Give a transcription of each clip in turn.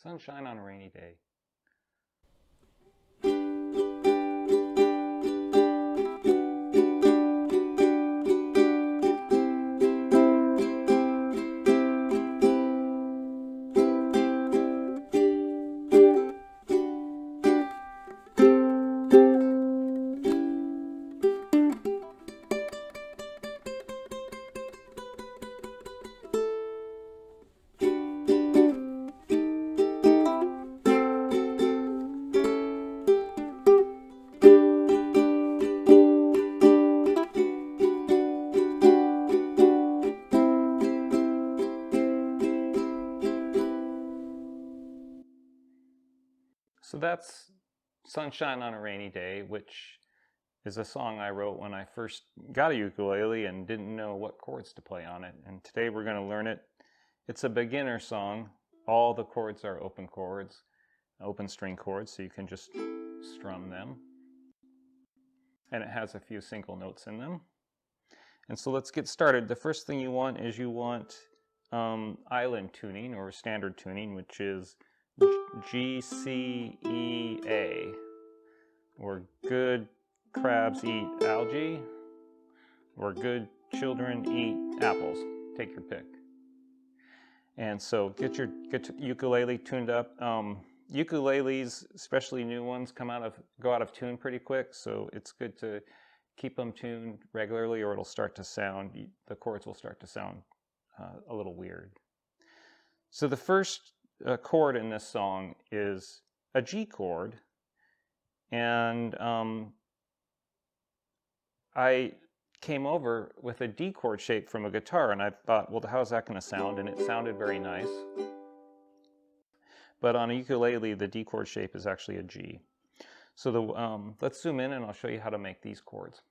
Sunshine on a rainy day. So that's Sunshine on a Rainy Day, which is a song I wrote when I first got a ukulele and didn't know what chords to play on it. And today we're going to learn it. It's a beginner song. All the chords are open chords, open string chords, so you can just strum them. And it has a few single notes in them. And so let's get started. The first thing you want is island tuning or standard tuning, which is G, C, E, A, or good crabs eat algae, or good children eat apples. Take your pick. And so get your ukulele tuned up. Ukuleles, especially new ones, go out of tune pretty quick, so it's good to keep them tuned regularly, or the chords will start to sound a little weird. So the first chord in this song is a G chord, and I came over with a D chord shape from a guitar, and I thought, well, how's that going to sound? And it sounded very nice. But on a ukulele, the D chord shape is actually a G. So let's zoom in and I'll show you how to make these chords.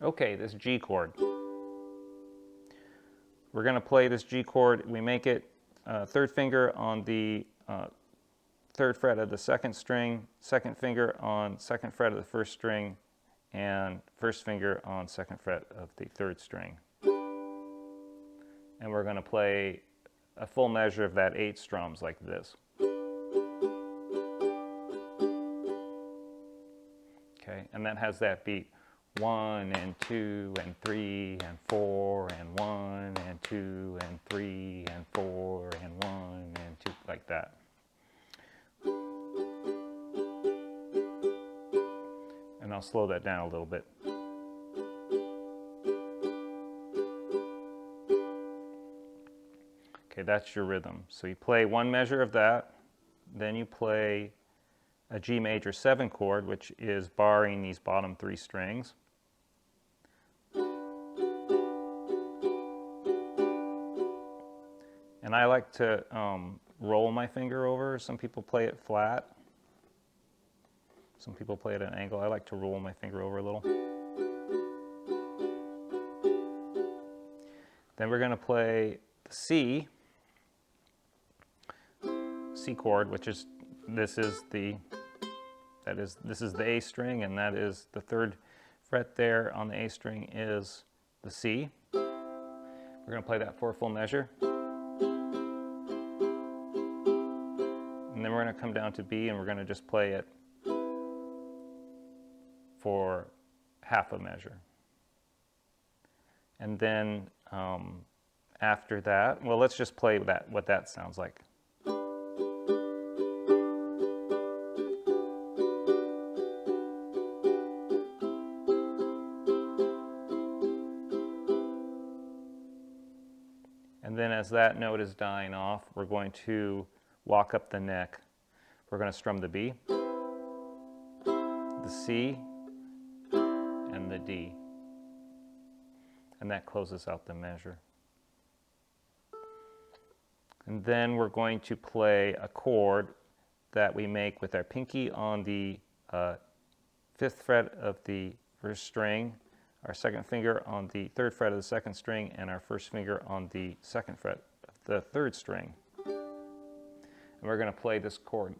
Okay, this G chord. We're going to play this G chord. We make it third finger on the third fret of the second string, second finger on second fret of the first string, and first finger on second fret of the third string. And we're going to play a full measure of that 8 strums like this. Okay, and that has that beat 1 and 2 and 3 and 4 and 1 and 2 and 3 and 4 and 1 and 2, like that. And I'll slow that down a little bit. Okay, that's your rhythm. So you play one measure of that, then you play a G major 7 chord, which is barring these bottom 3 strings. And I like to roll my finger over. Some people play it flat. Some people play it at an angle. I like to roll my finger over a little. Then we're going to play the C chord, which is this is the A string, and that is the third fret there on the A string is the C. We're going to play that for a full measure. And then we're going to come down to B, and we're going to just play it for half a measure. And then after that, well, let's just play what that sounds like. And then as that note is dying off, we're going to walk up the neck. We're going to strum the B, the C, and the D. And that closes out the measure. And then we're going to play a chord that we make with our pinky on the 5th fret of the first string, our second finger on the 3rd fret of the second string, and our first finger on the 2nd fret of the 3rd string. And we're going to play this chord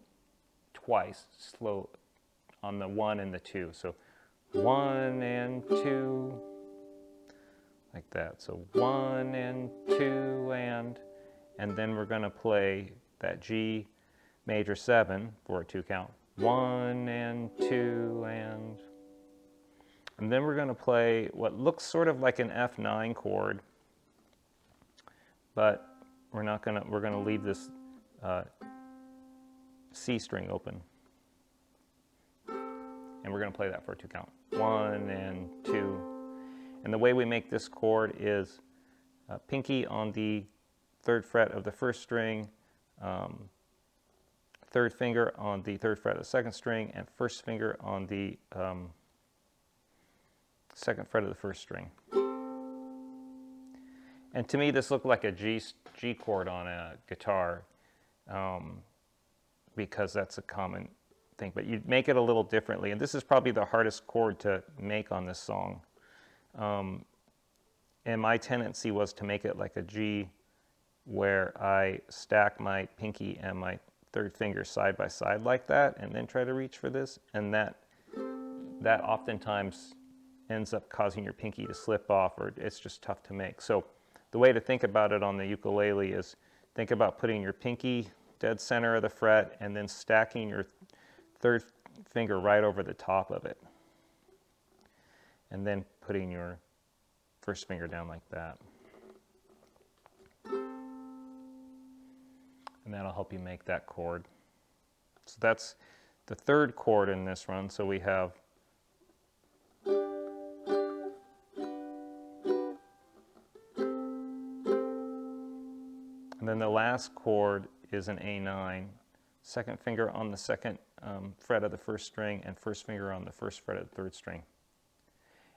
twice, slow, on the 1 and the 2. So 1 and 2, like that. So 1 and 2 and then we're going to play that G major 7 for a 2 count. 1 and 2 and then we're going to play what looks sort of like an F9 chord, but we're going to leave this C string open. And we're going to play that for a 2 count. 1 and 2. And the way we make this chord is pinky on the 3rd fret of the 1st string, 3rd finger on the 3rd fret of the 2nd string, and 1st finger on the 2nd fret of the 1st string. And to me, this looked like a G chord on a guitar, because that's a common thing. But you'd make it a little differently, and this is probably the hardest chord to make on this song. And my tendency was to make it like a G, where I stack my pinky and my 3rd finger side by side like that, and then try to reach for this. And that oftentimes ends up causing your pinky to slip off, or it's just tough to make. So the way to think about it on the ukulele is think about putting your pinky dead center of the fret and then stacking your 3rd finger right over the top of it, and then putting your 1st finger down like that. And that'll help you make that chord. So that's the 3rd chord in this run. So we have and then the last chord is an A9, 2nd finger on the 2nd fret of the 1st string, and 1st finger on the 1st fret of the 3rd string.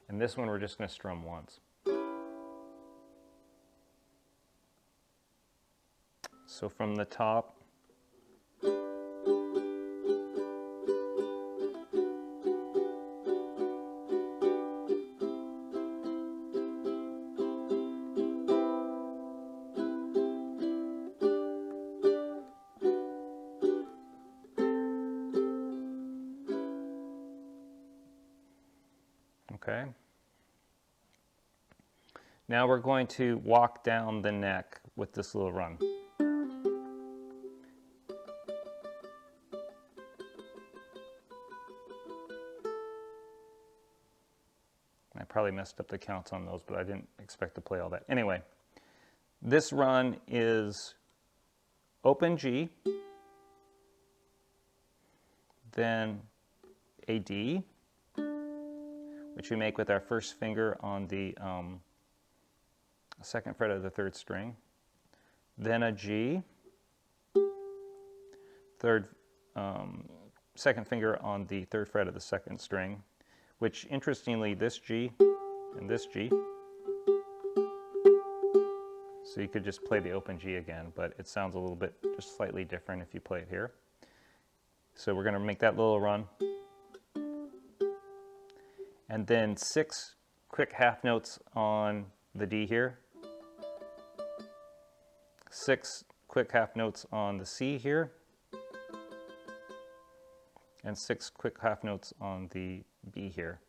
And this one we're just going to strum once. So from the top, okay. Now we're going to walk down the neck with this little run. I probably messed up the counts on those, but I didn't expect to play all that. Anyway, this run is open G, then a D, which we make with our 1st finger on the 2nd fret of the 3rd string, then a G, 2nd finger on the 3rd fret of the 2nd string, which interestingly, this G and this G. So you could just play the open G again, but it sounds a little bit just slightly different if you play it here. So we're going to make that little run. And then 6 quick half notes on the D here. 6 quick half notes on the C here. And 6 quick half notes on the B here.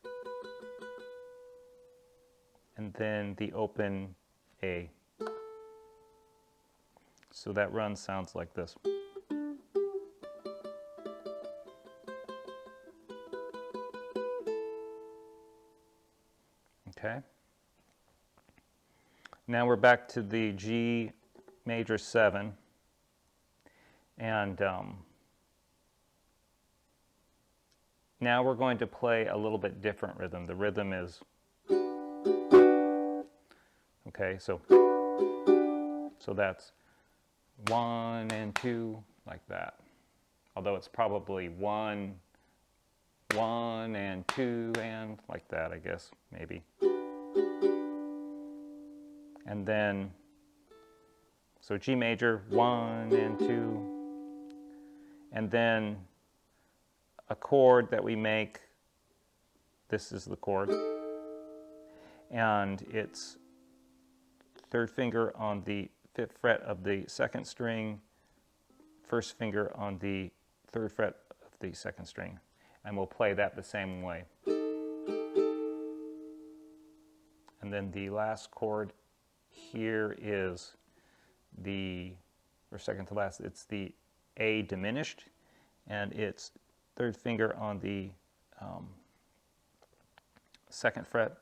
And then the open A. So that run sounds like this. Okay. Now we're back to the G major 7. And now we're going to play a little bit different rhythm. The rhythm is, okay, so that's 1 and 2 like that. Although it's probably 1, 1 and 2 and like that, I guess, maybe. And then, so G major, 1 and 2, and then a chord that we make, this is the chord, and it's 3rd finger on the 5th fret of the 2nd string, 1st finger on the 3rd fret of the 2nd string, and we'll play that the same way. And then the last chord here is or second to last, it's the A diminished, and it's third finger on the second fret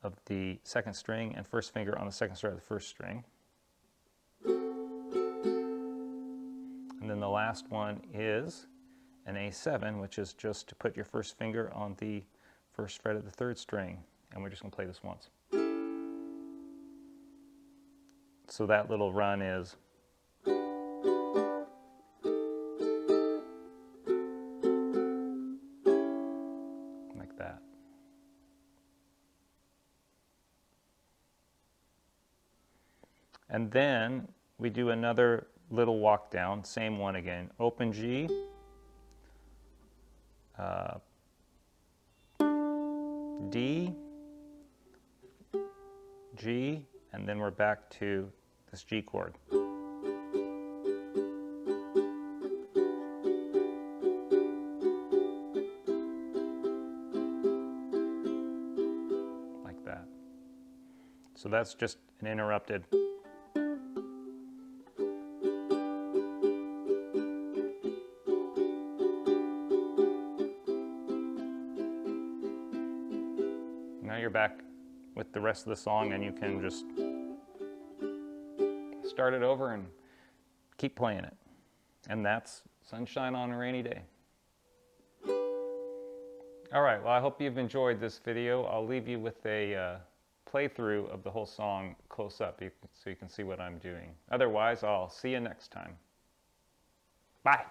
of the second string and first finger on the second fret of the first string. And then the last one is an A7, which is just to put your first finger on the first fret of the third string. And we're just going to play this once. So that little run is like that. And then we do another little walk down, same one again. Open G, D, G, and then we're back to this G chord. Like that. So that's just an interrupted. Now you're back with the rest of the song, and you can just start it over and keep playing it. And that's Sunshine on a Rainy Day. All right, well, I hope you've enjoyed this video. I'll leave you with a playthrough of the whole song close up so you can see what I'm doing. Otherwise, I'll see you next time. Bye.